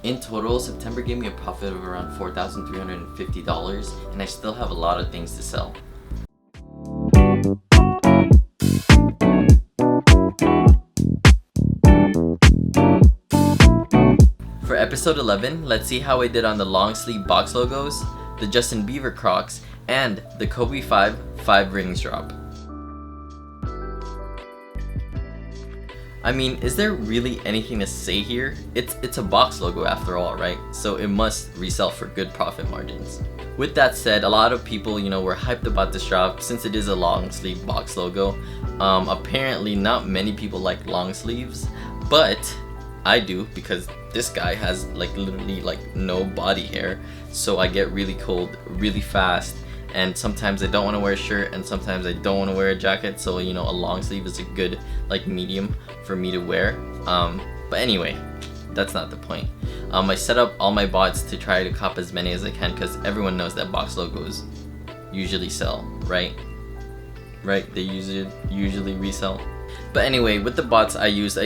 In total, September gave me a profit of around $4,350, and I still have a lot of things to sell. For episode 11, let's see how I did on the long sleeve box logos, the Justin Bieber Crocs, and the Kobe 5 rings drop. I mean, is there really anything to say here? It's a box logo after all, right? So it must resell for good profit margins. With that said, a lot of people, were hyped about this drop since it is a long sleeve box logo. Apparently not many people like long sleeves, but I do because this guy has literally no body hair, so I get really cold really fast, and sometimes I don't want to wear a shirt and sometimes I don't want to wear a jacket, so a long sleeve is a good medium for me to wear. But anyway, that's not the point. I set up all my bots to try to cop as many as I can because everyone knows that box logos usually sell, right? They usually resell. But anyway, with the bots I used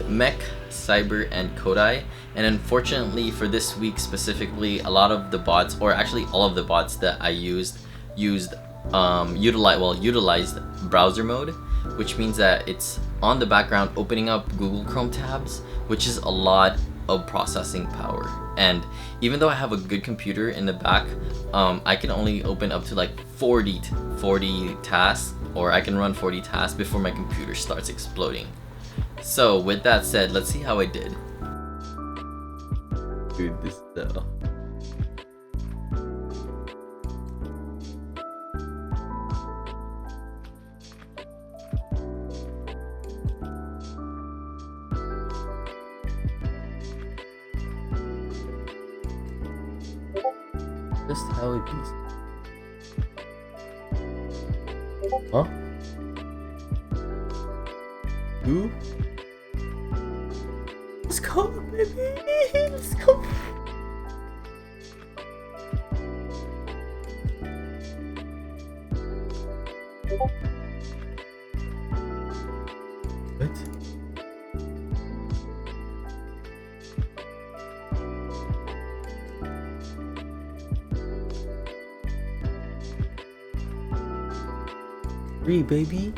Mech, Cyber, and Kodai, and unfortunately for this week specifically, a lot of the bots, or actually all of the bots that I utilized browser mode, which means that it's on the background opening up Google Chrome tabs, which is a lot of processing power. And even though I have a good computer in the back, I can only open up to 40 tasks, or I can run 40 tasks before my computer starts exploding. So with that said, let's see how I did. Dude, this though. Just how it is. Huh? Who? Let's go, baby! Let's go! What? Free, baby.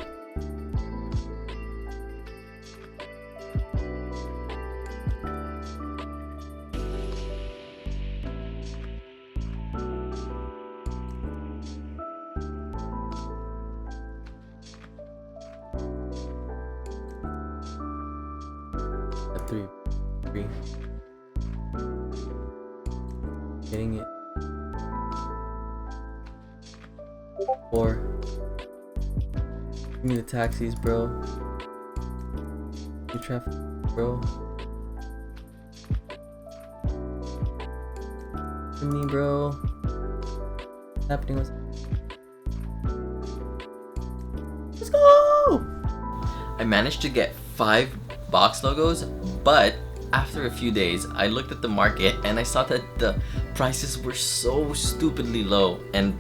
Three. Getting it. 4. Give me the taxis, bro. The traffic, bro. Give me, bro. What's happening? Let's go! I managed to get 5 box logos, but after a few days, I looked at the market and I saw that the prices were so stupidly low, and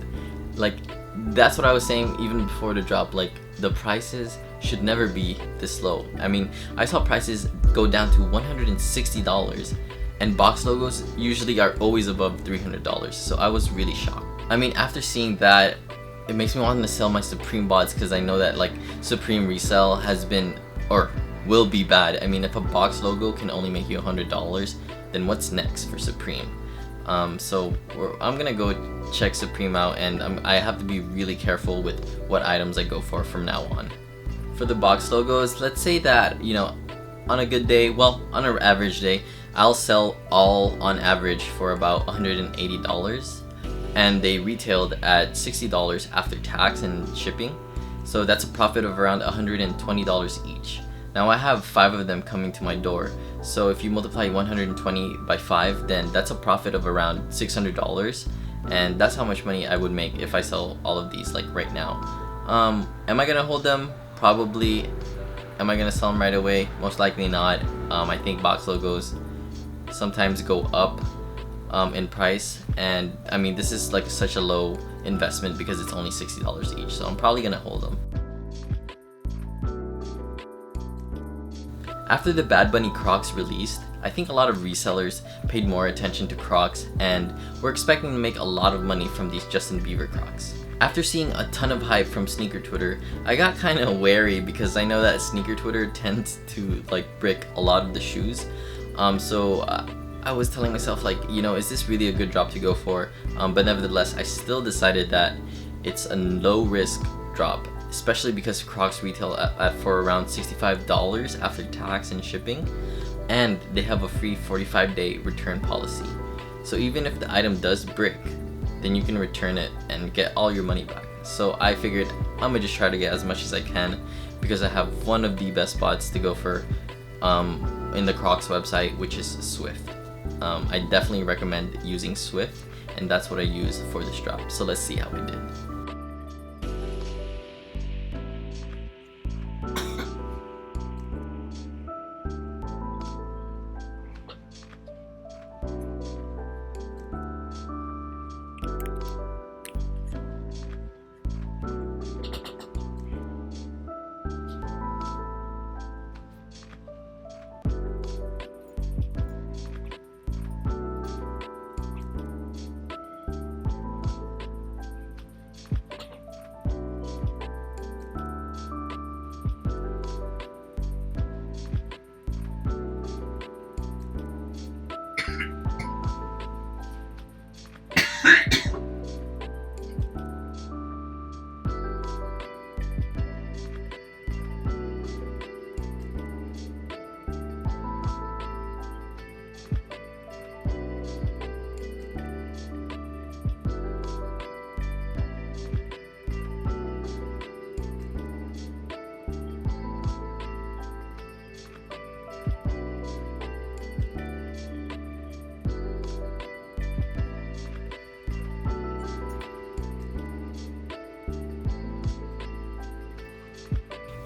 that's what I was saying even before the drop. The prices should never be this low. I mean, I saw prices go down to $160, and box logos usually are always above $300, so I was really shocked. I mean, after seeing that, it makes me want to sell my Supreme bots because I know that Supreme resell has been or will be bad. I mean, if a box logo can only make you $100, then what's next for Supreme? So I'm gonna go check Supreme out, and I have to be really careful with what items I go for from now on. For the box logos, let's say that on a good day, well, on an average day, I'll sell all on average for about $180, and they retailed at $60 after tax and shipping, so that's a profit of around $120 each. Now I have 5 of them coming to my door, so if you multiply 120 by 5, then that's a profit of around $600, and that's how much money I would make if I sell all of these right now. Am I gonna hold them? Probably. Am I gonna sell them right away? Most likely not. I think box logos sometimes go up in price, and I mean, this is such a low investment because it's only $60 each, so I'm probably gonna hold them. After the Bad Bunny Crocs released, I think a lot of resellers paid more attention to Crocs and were expecting to make a lot of money from these Justin Bieber Crocs. After seeing a ton of hype from sneaker Twitter, I got kind of wary because I know that sneaker Twitter tends to like brick a lot of the shoes. So I was telling myself like, you know, is this really a good drop to go for? But nevertheless, I still decided that it's a low risk drop, especially because Crocs retail for around $65 after tax and shipping, and they have a free 45-day return policy. So even if the item does brick, then you can return it and get all your money back. So I figured I'm gonna just try to get as much as I can because I have one of the best spots to go for in the Crocs website, which is Swift. I definitely recommend using Swift, and that's what I used for this drop. So let's see how it did.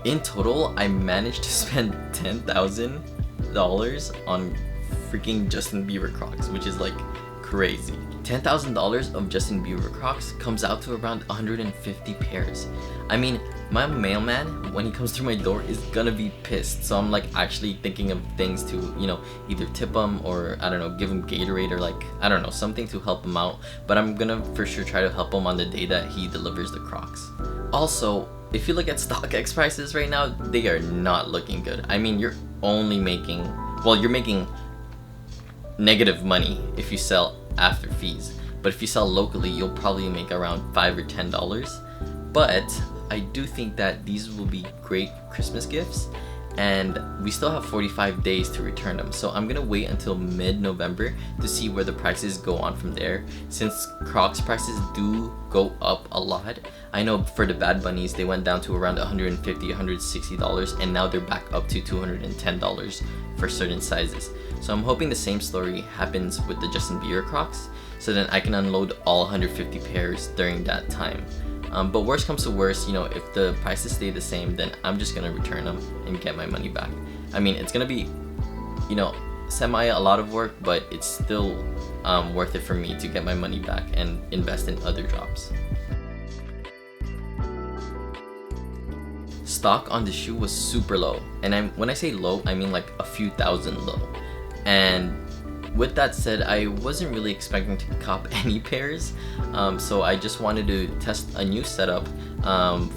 In total, I managed to spend $10,000 on freaking Justin Bieber Crocs, which is like crazy. $10,000 of Justin Bieber Crocs comes out to around 150 pairs. I mean, my mailman, when he comes through my door, is gonna be pissed. So I'm like actually thinking of things to, you know, either tip him or, I don't know, give him Gatorade or like, I don't know, something to help him out. But I'm gonna for sure try to help him on the day that he delivers the Crocs. Also, if you look at StockX prices right now, they are not looking good. I mean, you're only making, well, you're making negative money if you sell after fees. But if you sell locally, you'll probably make around $5 or $10. But I do think that these will be great Christmas gifts, and we still have 45 days to return them. So I'm gonna wait until mid-November to see where the prices go on from there. Since Crocs prices do go up a lot, I know for the Bad Bunnies, they went down to around $150, $160, and now they're back up to $210 for certain sizes. So I'm hoping the same story happens with the Justin Bieber Crocs, so then I can unload all 150 pairs during that time. But worst comes to worst, you know, if the prices stay the same, then I'm just gonna return them and get my money back. I mean, it's gonna be, you know, a lot of work, but it's still worth it for me to get my money back and invest in other drops. Stock on the shoe was super low, and when I say low, I mean like a few thousand low. And with that said, I wasn't really expecting to cop any pairs, so I just wanted to test a new setup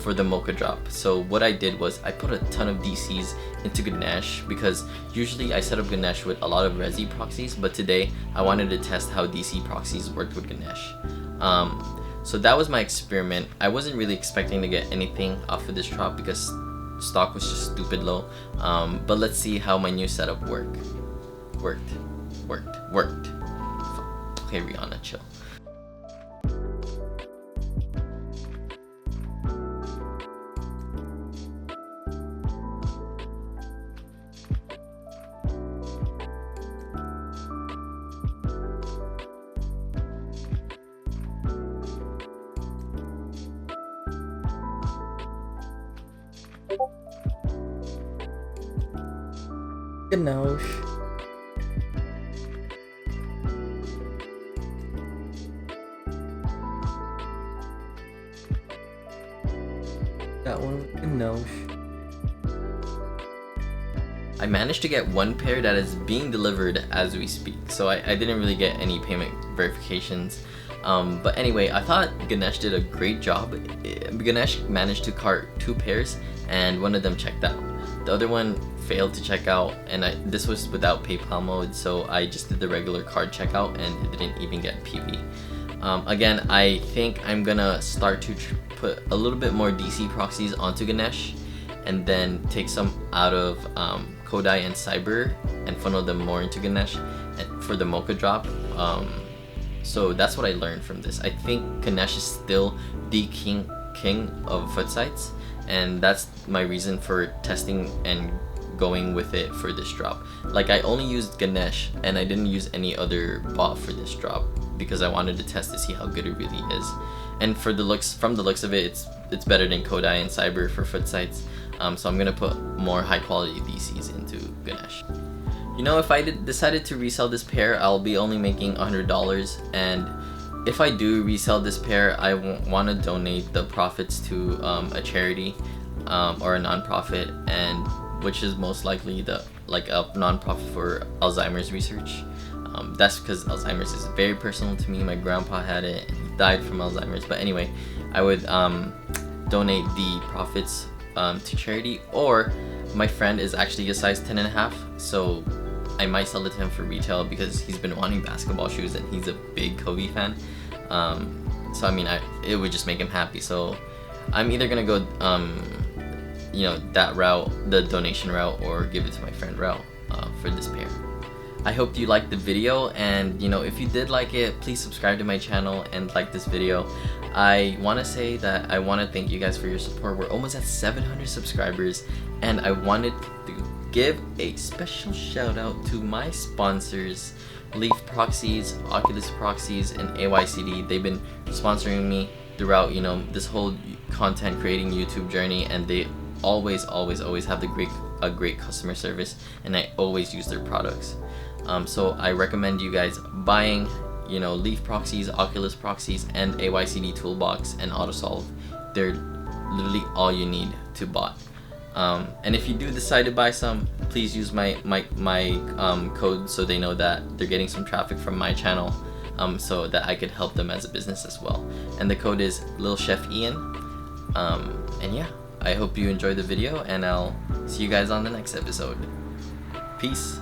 for the Mocha drop. So what I did was I put a ton of DCs into Ganesh, because usually I set up Ganesh with a lot of Resi proxies, but today I wanted to test how DC proxies worked with Ganesh. So that was my experiment. I wasn't really expecting to get anything off of this drop because stock was just stupid low, but let's see how my new setup worked. Okay, Rihanna, chill. Ganosh. That one with Ganosh. I managed to get one pair that is being delivered as we speak, so I didn't really get any payment verifications. But anyway, I thought Ganesh did a great job. Ganesh managed to cart 2 pairs, and one of them checked out. The other one failed to check out, and this was without PayPal mode, so I just did the regular card checkout and it didn't even get PV. Again, I think I'm gonna start to put a little bit more DC proxies onto Ganesh, and then take some out of Kodai and Cyber and funnel them more into Ganesh and for the Mocha drop. So that's what I learned from this. I think Ganesh is still the king of footsites, and that's my reason for testing and going with it for this drop. Like, I only used Ganesh and I didn't use any other bot for this drop because I wanted to test to see how good it really is. And from the looks of it, it's better than Kodai and Cyber for footsites. So I'm gonna put more high quality DCs into Ganesh. You know, if I decided to resell this pair, I'll be only making $100, and if I do resell this pair, I want to donate the profits to a charity or a non-profit, and which is most likely a non-profit for Alzheimer's research. That's because Alzheimer's is very personal to me. My grandpa had it, he died from Alzheimer's. But anyway, I would donate the profits to charity, or my friend is actually a size 10.5, so I might sell it to him for retail because he's been wanting basketball shoes and he's a big Kobe fan. So I mean, it would just make him happy. So I'm either gonna go you know, that route, the donation route, or give it to my friend route for this pair. I hope you liked the video, and you know, if you did like it, please subscribe to my channel and like this video. I want to say that I want to thank you guys for your support. We're almost at 700 subscribers, and I wanted to give a special shout out to my sponsors, PROXIES, OCULUS Proxies, and AYCD. They've been sponsoring me throughout, you know, this whole content creating YouTube journey, and they always have a great customer service, and I always use their products. So I recommend you guys buying, you know, Proxies, OCULUS Proxies, and AYCD Toolbox and AutoSolve. They're literally all you need to bot. And if you do decide to buy some, please use my code so they know that they're getting some traffic from my channel, so that I could help them as a business as well. And the code is Lil Chef Ian. And yeah, I hope you enjoyed the video, and I'll see you guys on the next episode. Peace.